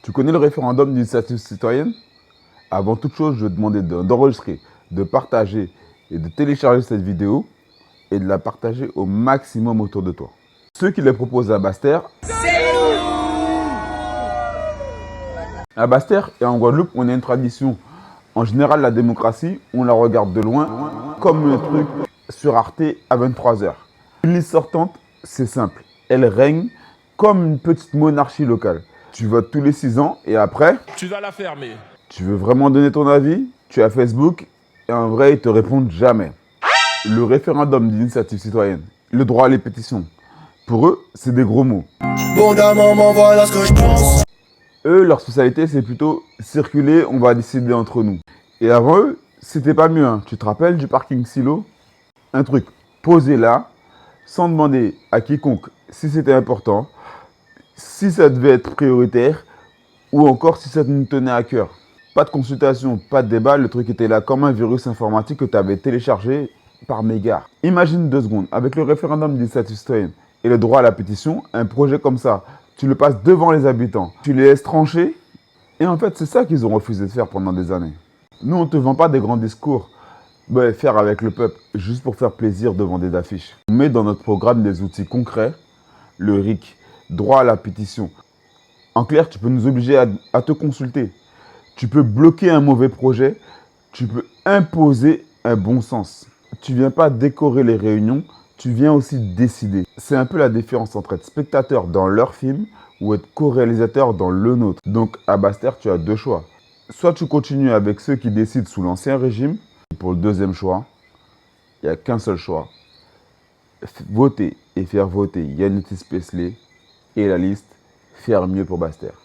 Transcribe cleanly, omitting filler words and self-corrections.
Tu connais le référendum d'initiative citoyenne? Avant toute chose, je vais te demander d'enregistrer, de partager et de télécharger cette vidéo et de la partager au maximum autour de toi. Ceux qui les proposent à Basse-Terre, à Basse-Terre et en Guadeloupe, on a une tradition. En général, la démocratie, on la regarde de loin comme un truc sur Arte à 23h. Une liste sortante, c'est simple. Elle règne comme une petite monarchie locale. Tu votes tous les 6 ans et après, tu vas la fermer. Tu veux vraiment donner ton avis? Tu as Facebook et en vrai, ils te répondent jamais. Le référendum d'initiative citoyenne, le droit à les pétitions, pour eux, c'est des gros mots. Bon d'un moment, voilà ce que je pense. Eux, leur spécialité, c'est plutôt circuler, on va décider entre nous. Et avant eux, c'était pas mieux. Hein. Tu te rappelles du parking silo? Un truc posé là, sans demander à quiconque si c'était important, si ça devait être prioritaire, ou encore si ça nous tenait à cœur. Pas de consultation, pas de débat, le truc était là comme un virus informatique que tu avais téléchargé par mégarde. Imagine 2 secondes, avec le référendum d'initiative citoyenne et le droit à la pétition, un projet comme ça, tu le passes devant les habitants, tu les laisses trancher, et en fait c'est ça qu'ils ont refusé de faire pendant des années. Nous on ne te vend pas des grands discours, faire avec le peuple, juste pour faire plaisir devant des affiches. On met dans notre programme des outils concrets, le RIC, droit à la pétition. En clair, tu peux nous obliger à te consulter. Tu peux bloquer un mauvais projet. Tu peux imposer un bon sens. Tu ne viens pas décorer les réunions, tu viens aussi décider. C'est un peu la différence entre être spectateur dans leur film ou être co-réalisateur dans le nôtre. Donc à Basse-Terre, tu as 2 choix. Soit tu continues avec ceux qui décident sous l'ancien régime. Pour le deuxième choix, il n'y a qu'un seul choix. Voter et faire voter Yannick Pesley et la liste Faire mieux pour Basse-Terre.